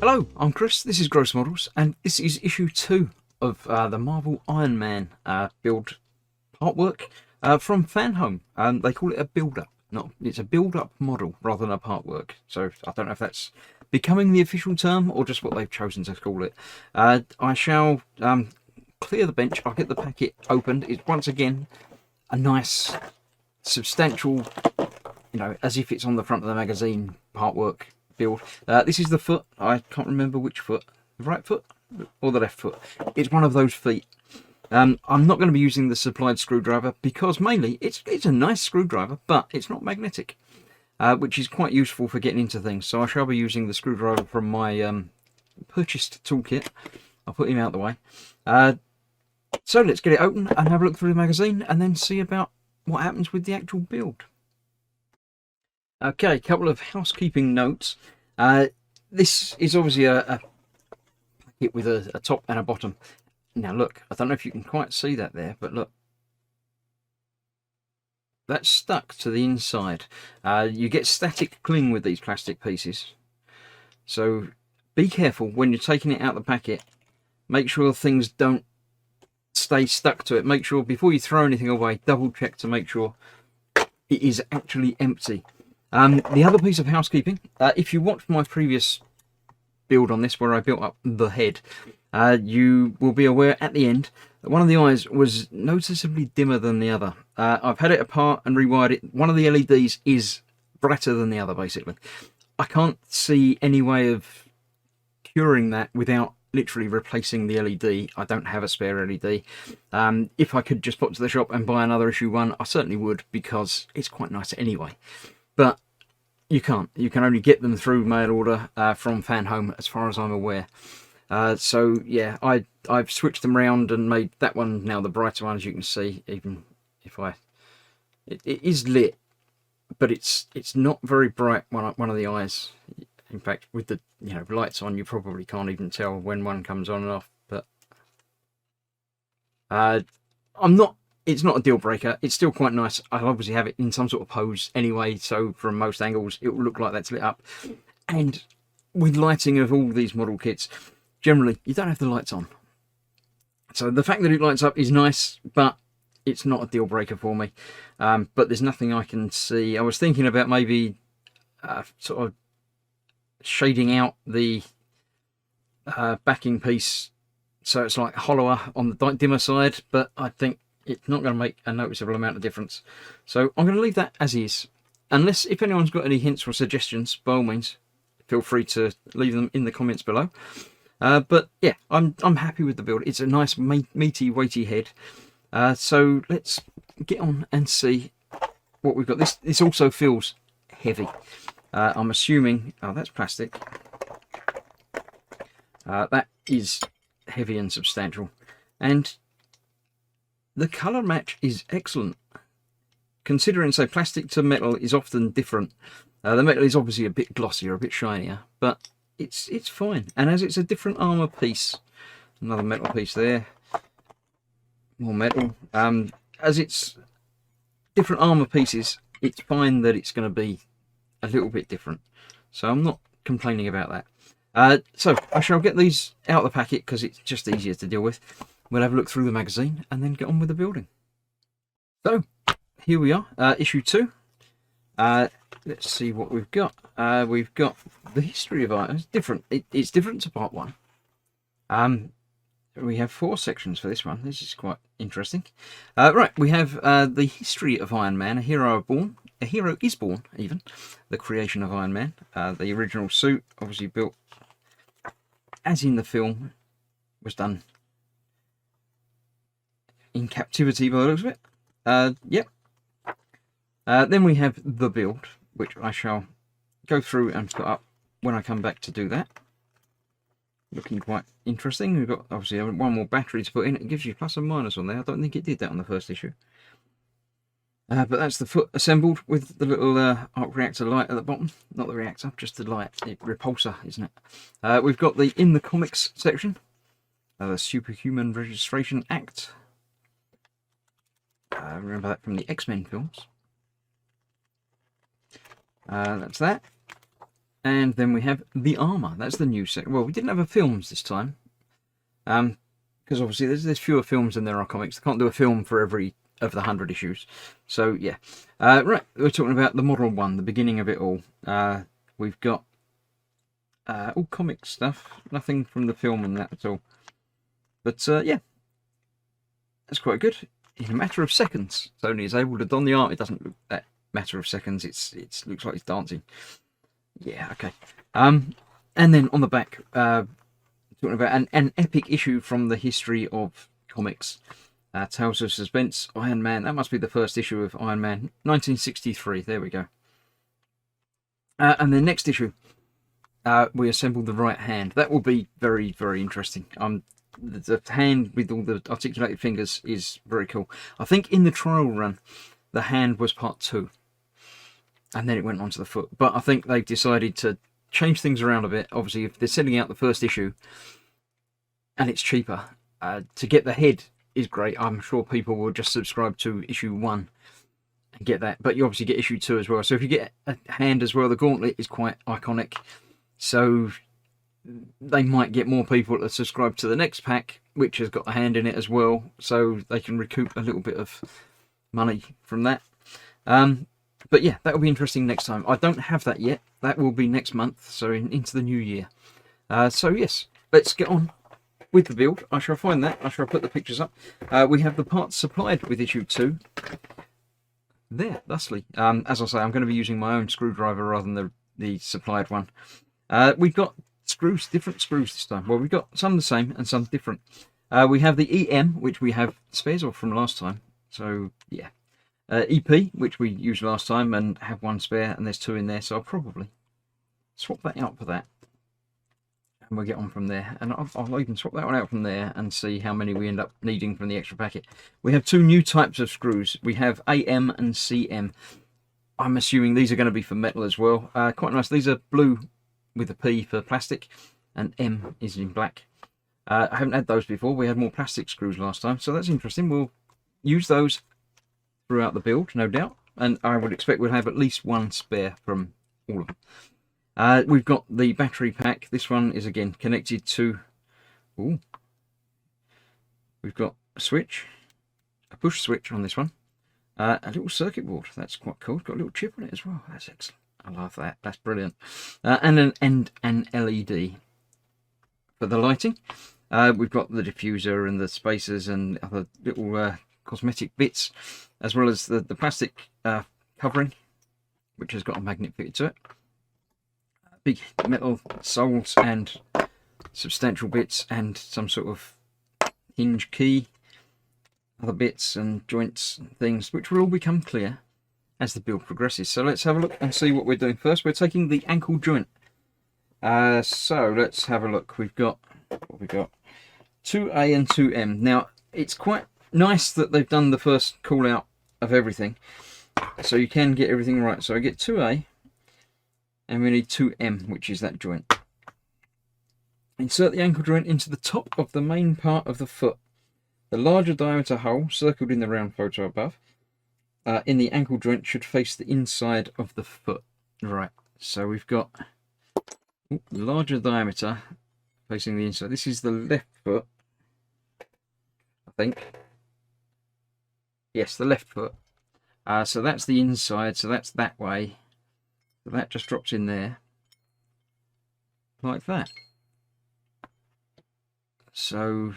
Hello, I'm Chris, this is Gross Models, and this is issue 2 of the Marvel Iron Man build artwork from Fanhome. They call it a build-up. It's a build-up model rather than a part work, so I don't know if that's becoming the official term or just what they've chosen to call it. I shall clear the bench, I'll get the packet opened. It's once again a nice, substantial, as if it's on the front of the magazine part work build. This is the foot. I can't remember which foot. The right foot or the left foot. It's one of those feet. I'm not going to be using the supplied screwdriver because mainly it's a nice screwdriver, but it's not magnetic, which is quite useful for getting into things. So I shall be using the screwdriver from my purchased toolkit. I'll put him out the way. So let's get it open and have a look through the magazine and then see about what happens with the actual build. Okay, a couple of housekeeping notes. This is obviously a packet with a top and a bottom. Now look, I don't know if you can quite see that there, but look. That's stuck to the inside. You get static cling with these plastic pieces. So be careful when you're taking it out of the packet. Make sure things don't stay stuck to it. Make sure before you throw anything away, double check to make sure it is actually empty. The other piece of housekeeping, if you watched my previous build on this where I built up the head, you will be aware at the end that one of the eyes was noticeably dimmer than the other. I've had it apart and rewired it. One of the LEDs is brighter than the other, basically. I can't see any way of curing that without literally replacing the LED. I don't have a spare LED. If I could just pop to the shop and buy another issue 1, I certainly would, because it's quite nice anyway. But you can't. You can only get them through mail order from Fanhome, as far as I'm aware. So yeah, I've switched them around and made that one now the brighter one, as you can see. Even if it is lit, but it's not very bright. One of the eyes. In fact, with the lights on, you probably can't even tell when one comes on and off. But it's not a deal breaker. It's still quite nice. I'll obviously have it in some sort of pose anyway, so from most angles it will look like that's lit up. And with lighting of all these model kits, generally you don't have the lights on. So the fact that it lights up is nice, but it's not a deal breaker for me. But there's nothing I can see. I was thinking about maybe sort of shading out the backing piece so it's like hollower on the dimmer side, but I think it's not going to make a noticeable amount of difference. So I'm going to leave that as is. Unless if anyone's got any hints or suggestions, by all means, feel free to leave them in the comments below. But yeah, I'm happy with the build. It's a nice meaty, weighty head. So let's get on and see what we've got. This also feels heavy. I'm assuming, oh, that's plastic. That is heavy and substantial. And the colour match is excellent. Considering, say, plastic to metal is often different. The metal is obviously a bit glossier, a bit shinier, but it's fine. And as it's a different armour piece, another metal piece there, more metal. As it's different armour pieces, it's fine that it's going to be a little bit different. So I'm not complaining about that. So I shall get these out of the packet because it's just easier to deal with. We'll have a look through the magazine and then get on with the building. So here we are, issue 2. Let's see what we've got. We've got the history of items. It's different to part 1. We have 4 sections for this one. This is quite interesting. Right, we have the history of Iron Man. A hero is born, even. The creation of Iron Man. The original suit, obviously built as in the film, was done in captivity by the looks of it. Yep. Then we have the build, which I shall go through and put up when I come back to do that. Looking quite interesting. We've got obviously one more battery to put in. It gives you plus and minus on there. I don't think it did that on the first issue. But that's the foot assembled with the little arc reactor light at the bottom. Not the reactor, just the light. Repulsor, isn't it? We've got the in the comics section. The Superhuman Registration Act. Remember that from the X-Men films. That's that. And then we have the armour. That's the new section. Well, we didn't have a films this time. Because obviously there's fewer films than there are comics. They can't do a film for every of the 100 issues. So, yeah. Right, we're talking about the model one, the beginning of it all. We've got all comic stuff. Nothing from the film and that at all. But, yeah. That's quite good. In a matter of seconds, Tony is able to don the arm. It doesn't look that matter of seconds. It looks like he's dancing. Yeah, okay. And then on the back, talking about an epic issue from the history of comics. Tales of Suspense, Iron Man. That must be the first issue of Iron Man, 1963. There we go. And the next issue, we assembled the right hand. That will be very, very interesting. The hand with all the articulated fingers is very cool. I think in the trial run, the hand was part 2. And then it went on to the foot. But I think they've decided to change things around a bit. Obviously, if they're sending out the first issue, and it's cheaper, to get the head is great. I'm sure people will just subscribe to issue 1 and get that. But you obviously get issue 2 as well. So if you get a hand as well, the gauntlet is quite iconic. So they might get more people to subscribe to the next pack, which has got a hand in it as well. So they can recoup a little bit of money from that. But yeah, that'll be interesting next time. I don't have that yet. That will be next month, so into the new year. So yes, let's get on with the build. I shall find that. I shall put the pictures up. We have the parts supplied with issue 2. There, thusly. As I say, I'm going to be using my own screwdriver rather than the supplied one. We've got screws, different screws this time. Well, we've got some the same and some different. We have the EM, which we have spares of from last time. So yeah. EP, which we used last time and have 1 spare, and there's 2 in there, so I'll probably swap that out for that, and we'll get on from there. And I'll even swap that one out from there and see how many we end up needing from the extra packet. We have 2 new types of screws. We have AM and CM. I'm assuming these are going to be for metal as well. Quite nice. These are blue with a P for plastic, and M is in black. I haven't had those before. We had more plastic screws last time, so that's interesting. We'll use those throughout the build, no doubt, and I would expect we'll have at least 1 spare from all of them. We've got the battery pack. This one is again connected to, we've got a switch, a push switch on this one, a little circuit board. That's quite cool. It's got a little chip on it as well. That's excellent. I love that. That's brilliant. And an LED for the lighting. We've got the diffuser and the spacers and other little cosmetic bits, as well as the plastic covering, which has got a magnet fitted to it. Big metal soles and substantial bits, and some sort of hinge key, other bits and joints and things, which will all become clear as the build progresses. So let's have a look and see what we're doing first. We're taking the ankle joint. So let's have a look. We've got, what we got? 2A and 2M. Now, it's quite nice that they've done the first call out of everything, so you can get everything right. So I get 2A, and we need 2M, which is that joint. Insert the ankle joint into the top of the main part of the foot. The larger diameter hole, circled in the round photo above, in the ankle joint should face the inside of the foot. Right, so we've got larger diameter facing the inside. This is the left foot, I think. Yes, the left foot. So that's the inside, so that's that way. So that just drops in there, like that. So,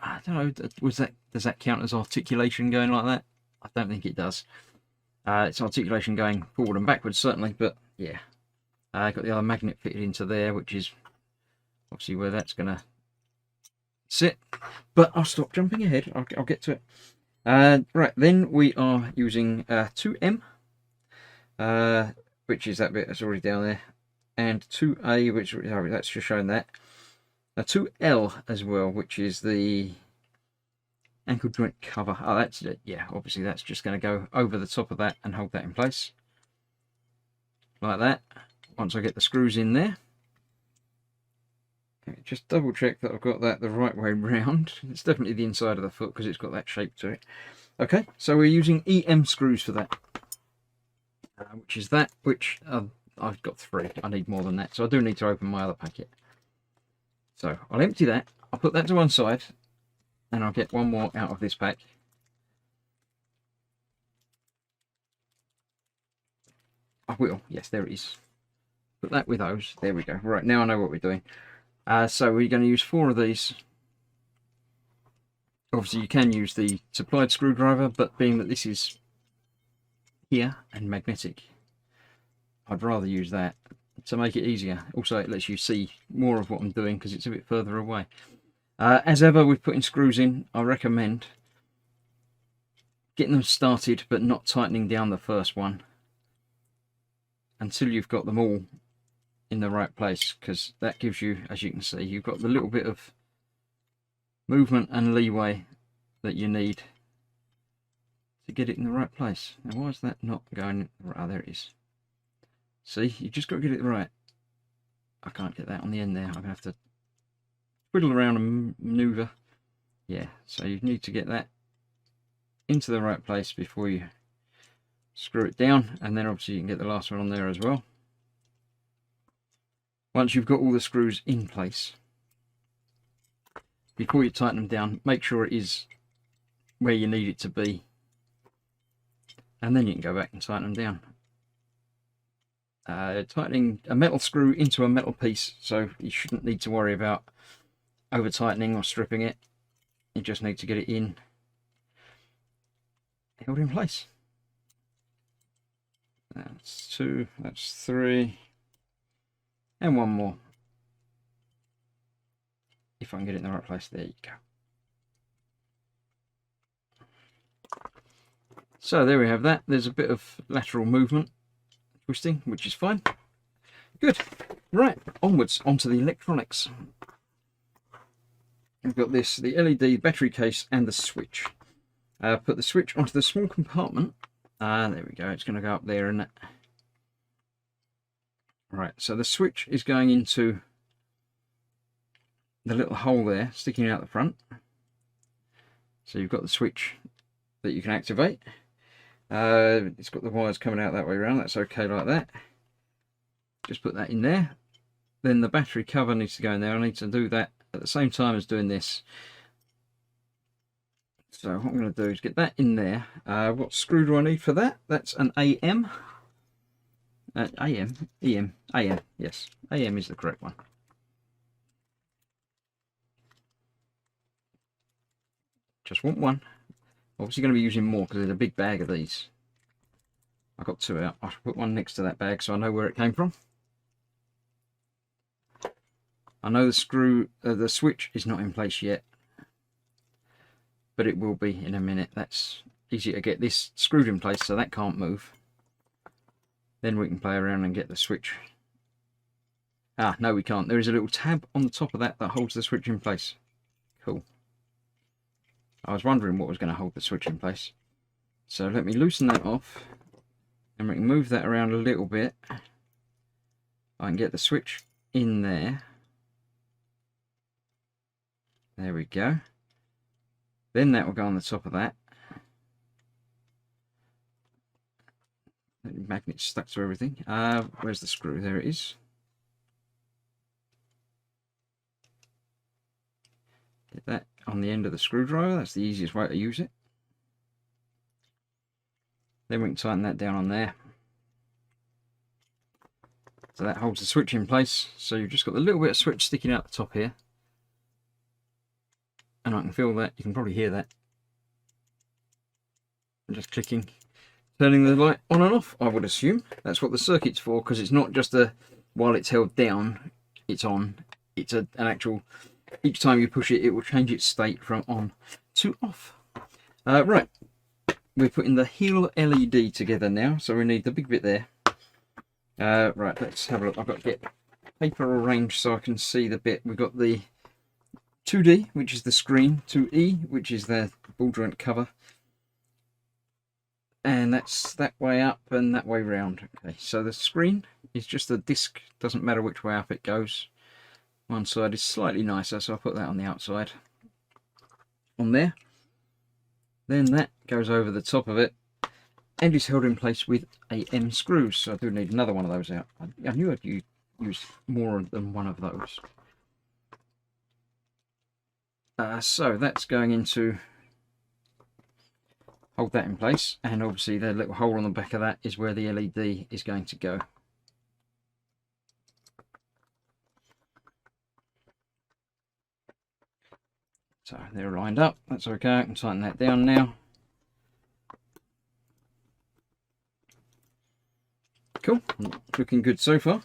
I don't know, does that count as articulation going like that? I don't think it does. It's articulation going forward and backwards, certainly, but yeah. Got the other magnet fitted into there, which is obviously where that's going to sit. But I'll stop jumping ahead, I'll get to it. Right, then we are using 2M, which is that bit that's already down there, and 2A, which that's just showing that. 2L as well, which is the ankle joint cover. Oh, that's it. Yeah, obviously that's just going to go over the top of that and hold that in place, like that. Once I get the screws in there, just double check that I've got that the right way round. It's definitely the inside of the foot because it's got that shape to it. Okay, so we're using EM screws for that, which is that, which are I've got 3. I need more than that, so I do need to open my other packet. So I'll empty that, I'll put that to one side, and I'll get one more out of this pack. I will, yes, there it is. Put that with those, there we go. Right, now I know what we're doing. So we're going to use 4 of these. Obviously you can use the supplied screwdriver, but being that this is here and magnetic, I'd rather use that to make it easier. Also it lets you see more of what I'm doing because it's a bit further away. As ever with putting screws in, I recommend getting them started but not tightening down the first one until you've got them all in the right place, because that gives you, as you can see, you've got the little bit of movement and leeway that you need to get it in the right place. Now why is that not going right? Oh, there it is. See, you just got to get it right. I can't get that on the end there. I'm going to have to twiddle around and maneuver. Yeah, so you need to get that into the right place before you screw it down, and then obviously you can get the last one on there as well. Once you've got all the screws in place, before you tighten them down, make sure it is where you need it to be, and then you can go back and tighten them down. Tightening a metal screw into a metal piece, so you shouldn't need to worry about over tightening or stripping it. You just need to get it in, held in place. That's 2, that's 3, and one more. If I can get it in the right place, there you go. So there we have that. There's a bit of lateral movement, twisting, which is fine. Good. Right, onwards onto the electronics. We've got this, the LED battery case and the switch. Put the switch onto the small compartment. There we go, it's going to go up there, isn't it? Right, so the switch is going into the little hole there, sticking out the front. So you've got the switch that you can activate. It's got the wires coming out that way around, that's okay like that. Just put that in there. Then the battery cover needs to go in there. I need to do that at the same time as doing this. So what I'm going to do is get that in there. What screw do I need for that? That's an AM. AM, yes. AM is the correct one. Just want one. Obviously going to be using more because there's a big bag of these. I got 2 out. I should put one next to that bag so I know where it came from. I know the screw, the switch is not in place yet, but it will be in a minute. That's easy to get this screwed in place so that can't move. Then we can play around and get the switch. Ah, no we can't. There is a little tab on the top of that that holds the switch in place. Cool. I was wondering what was going to hold the switch in place. So let me loosen that off and we can move that around a little bit. I can get the switch in there. There we go. Then that will go on the top of that. The magnet's stuck to everything. Where's the screw? There it is. Get that on the end of the screwdriver. That's the easiest way to use it. Then we can tighten that down on there. So that holds the switch in place. So you've just got the little bit of switch sticking out the top here. And I can feel that. You can probably hear that. I'm just clicking. Turning the light on and off, I would assume. That's what the circuit's for, because it's not just a, while it's held down, it's on. It's an actual, each time you push it, it will change its state from on to off. Right, we're putting the heel LED together now, so we need the big bit there. Right, let's have a look. I've got to get paper arranged so I can see the bit. We've got the 2D, which is the screen, 2E, which is the ball joint cover. And that's that way up and that way round. Okay, so the screen is just a disc, doesn't matter which way up it goes. One side is slightly nicer, so I'll put that on the outside. On there. Then that goes over the top of it. and is held in place with AM screws. So I do need another one of those out. I knew I'd use more than one of those. So that's going into hold that in place, and obviously the little hole on the back of that is where the LED is going to go. So they're lined up, that's okay. I can tighten that down now. Cool, looking good so far.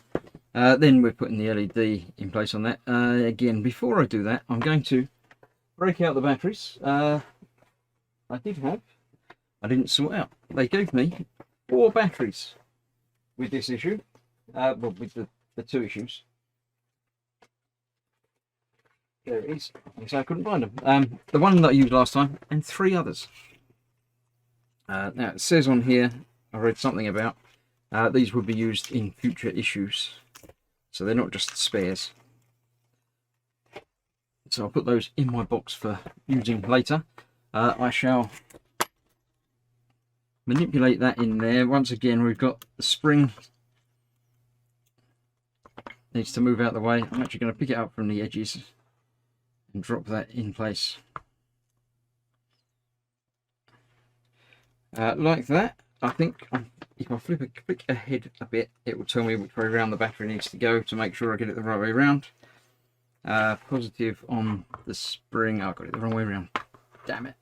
Then we're putting the LED in place on that. Again, before I do that, I'm going to break out the batteries. I didn't sort out. They gave me 4 batteries with this issue. Well, with the 2 issues. There it is. So I couldn't find them. The one that I used last time, and 3 others. Now it says on here, I read something about these would be used in future issues, so they're not just spares. So I'll put those in my box for using later. I shall manipulate that in there. Once again, we've got the spring needs to move out of the way. I'm actually going to pick it up from the edges and drop that in place like that. I think if I click ahead a bit, it will tell me which way around the battery needs to go to make sure I get it the right way around. Positive on the spring. Oh, I got it the wrong way around. Damn it.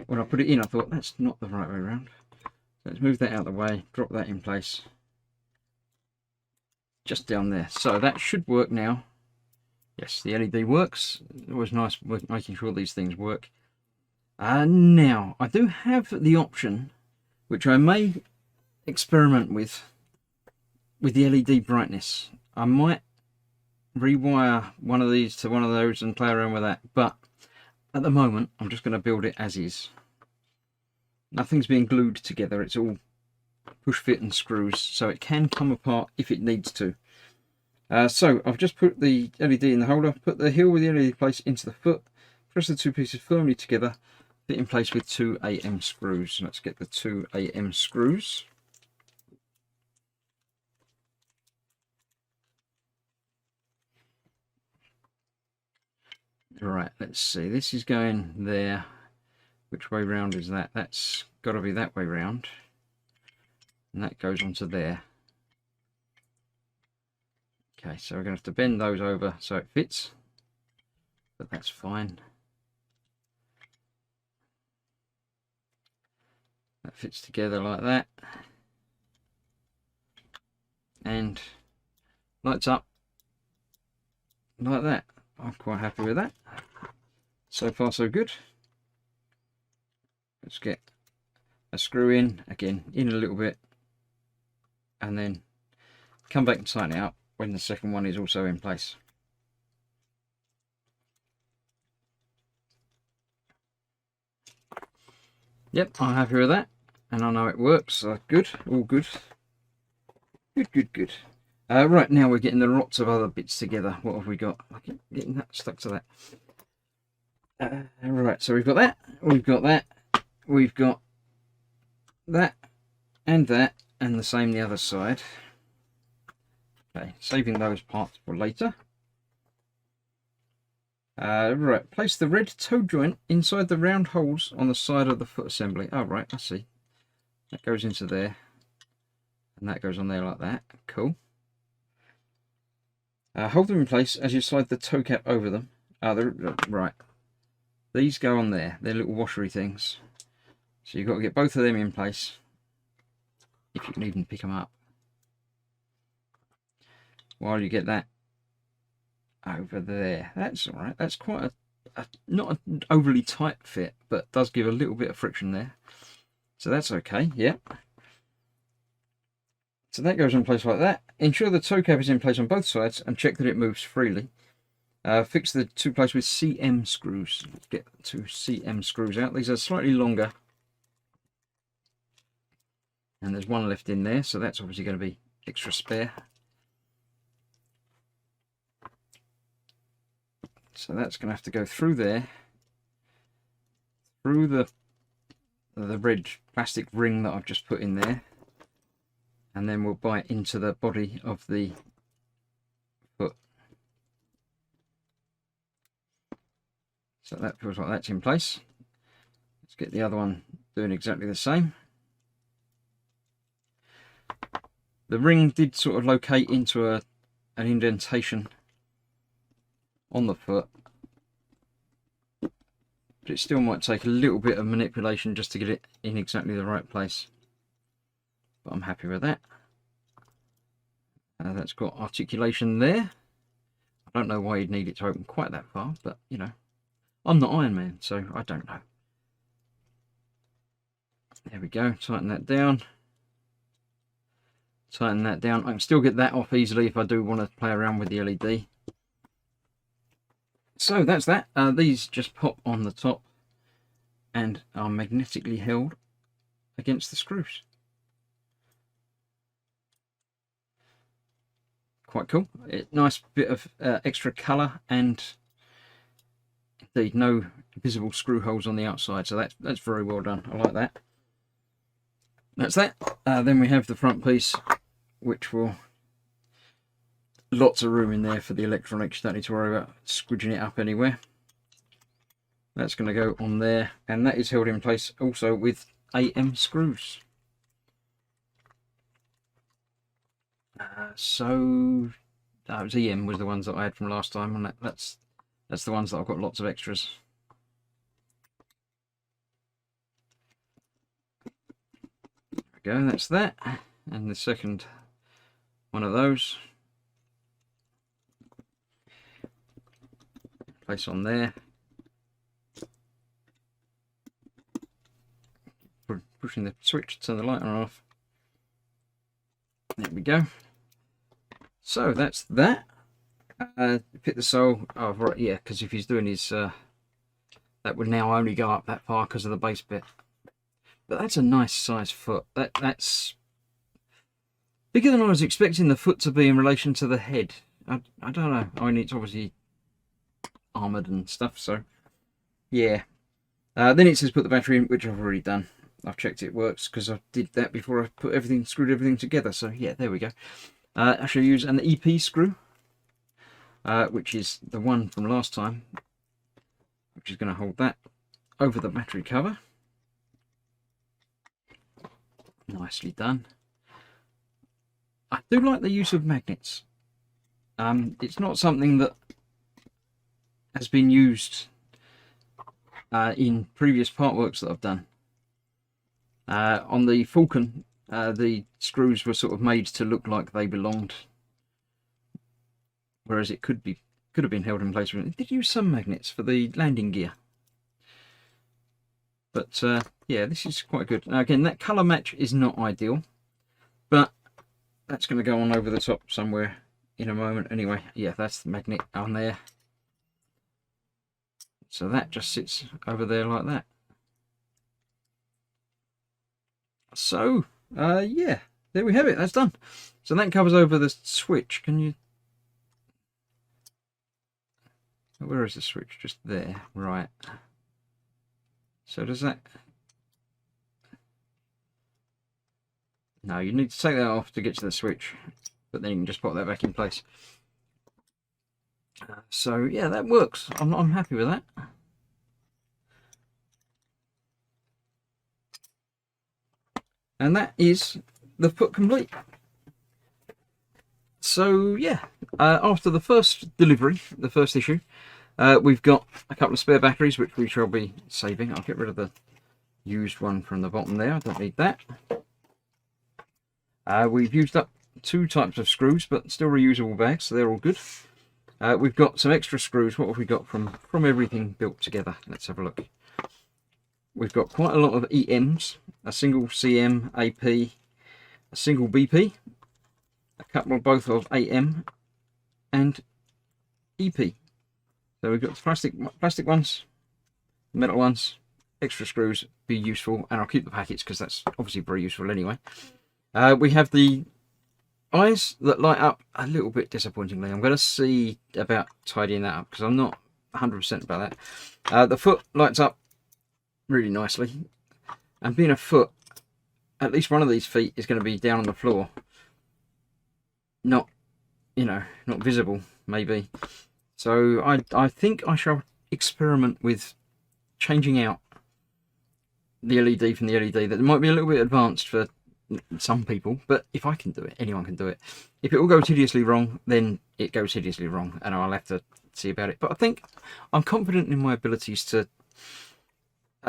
When I put it in, I thought that's not the right way around. So let's move that out of the way, drop that in place. Just down there. So that should work now. Yes, the LED works. It was nice making sure these things work. Now, I do have the option, which I may experiment with the LED brightness. I might rewire one of these to one of those and play around with that, but at the moment I'm just going to build it as is. Nothing's being glued together, it's all push fit and screws, so it can come apart if it needs to. So I've just put the LED in the holder, put the heel with the LED place into the foot, press the 2 pieces firmly together, fit in place with 2 AM screws. Let's get the 2 AM screws. Right, let's see, this is going there. Which way round is that? That's got to be that way round, and that goes onto there. Okay, so we're going to have to bend those over so it fits, but that's fine. That fits together like that, and lights up like that. I'm quite happy with that. So far so good. Let's get a screw in, again in a little bit, and then come back and tighten it up when the second one is also in place. Yep, I'm happy with that, and I know it works, so good, all good. Good. Right, now we're getting the lots of other bits together. What have we got? I keep getting that stuck to that. Right, so we've got that, we've got that, we've got that, and the same the other side. Okay, saving those parts for later. Right, place the red toe joint inside the round holes on the side of the foot assembly. Oh, right, I see. That goes into there, and that goes on there like that. Cool. Hold them in place as you slide the toe cap over them. Right. These go on there. They're little washery things. So you've got to get both of them in place, if you can even pick them up, while you get that over there. That's all right. That's quite not an overly tight fit, but does give a little bit of friction there. So that's okay. Yeah. So that goes in place like that. Ensure the toe cap is in place on both sides and check that it moves freely. Fix the 2 plates with CM screws. Let's get 2 CM screws out. These are slightly longer, and there's one left in there, so that's obviously going to be extra spare. So that's going to have to go through there, through the the red plastic ring that I've just put in there, and then we'll bite into the body of the foot. So that feels like that's in place. Let's get the other one doing exactly the same. The ring did sort of locate into an indentation on the foot, but it still might take a little bit of manipulation just to get it in exactly the right place. But I'm happy with that. That's got articulation there. I don't know why you'd need it to open quite that far, but you know, I'm not Ironman, so I don't know. There we go, tighten that down. Tighten that down. I can still get that off easily if I do want to play around with the LED. So that's that. These just pop on the top and are magnetically held against the screws. Quite cool. Nice bit of extra colour, and indeed no visible screw holes on the outside, so that's very well done. I like that. That's that. Then we have the front piece, which will lots of room in there for the electronics. You don't need to worry about squidging it up anywhere. That's going to go on there, and that is held in place also with AM screws. So that was EM was the ones that I had from last time, and that's the ones that I've got lots of extras. There we go, that's that. And the second one of those, place on there, pushing the switch to turn the light on and off. There we go. So that's that. Fit the sole. Oh right, yeah, because if he's doing his that would now only go up that far because of the base bit. But that's a nice size foot. That's bigger than I was expecting the foot to be in relation to the head. I don't know. I mean, it's obviously armoured and stuff, so yeah. Then it says put the battery in, which I've already done. I've checked it works because I did that before I screwed everything together. So yeah, there we go. I shall use an EP screw, which is the one from last time, which is going to hold that over the battery cover. Nicely done. I do like the use of magnets. It's not something that has been used in previous part works that I've done. On the Falcon, the screws were sort of made to look like they belonged, whereas it could have been held in place. It did use some magnets for the landing gear, but yeah, this is quite good. Now again, that colour match is not ideal, but that's going to go on over the top somewhere in a moment. Anyway, yeah, that's the magnet on there, so that just sits over there like that. So yeah, there we have it. That's done. So that covers over the switch. Can you? Where is the switch? Just there, right? So does that? No, you need to take that off to get to the switch, but then you can just pop that back in place. So yeah, that works. I'm happy with that. And that is the foot complete. So yeah, after the first delivery, the first issue, we've got a couple of spare batteries which we shall be saving. I'll get rid of the used one from the bottom there. I don't need that. We've used up 2 types of screws, but still reusable bags, so they're all good. We've got some extra screws. What have we got from everything built together? Let's have a look. We've got quite a lot of EMs, a single CM, AP, a single BP, a couple of both of AM and EP. So we've got the plastic ones, metal ones, extra screws, be useful, and I'll keep the packets because that's obviously very useful anyway. We have the eyes that light up a little bit disappointingly. I'm going to see about tidying that up because I'm not 100% about that. The foot lights up really nicely. and being a foot, at least one of these feet is going to be down on the floor, not, you know, not visible maybe. So I think I shall experiment with changing out the LED from the LED. That might be a little bit advanced for some people, but if I can do it, anyone can do it. If it all goes hideously wrong, then it goes hideously wrong, and I'll have to see about it. But I think I'm confident in my abilities to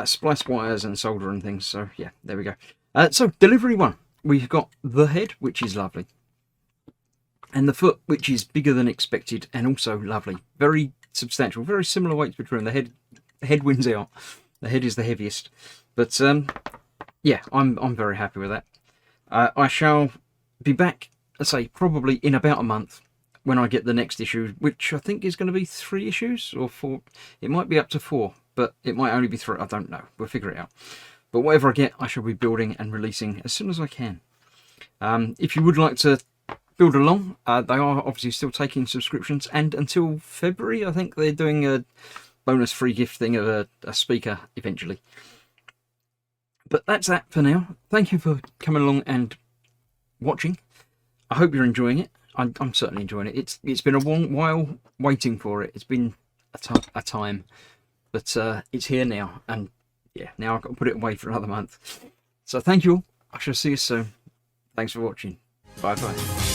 splice wires and solder and things. So yeah, there we go. So delivery 1, we've got the head, which is lovely, and the foot, which is bigger than expected and also lovely. Very substantial, very similar weights between the head wins out. The head is the heaviest, but yeah, I'm very happy with that. I shall be back, I say, probably in about a month when I get the next issue, which I think is going to be 3 issues or 4. It might be up to 4, but it might only be 3. I don't know. We'll figure it out. But whatever I get, I shall be building and releasing as soon as I can. If you would like to build along, they are obviously still taking subscriptions, and until February, I think they're doing a bonus free gift thing of a speaker eventually. But that's that for now. Thank you for coming along and watching. I hope you're enjoying it. I'm certainly enjoying it. It's been a while waiting for it. It's been a time, but it's here now, and yeah, now I've got to put it away for another month. So thank you all. I shall see you soon. Thanks for watching. Bye bye.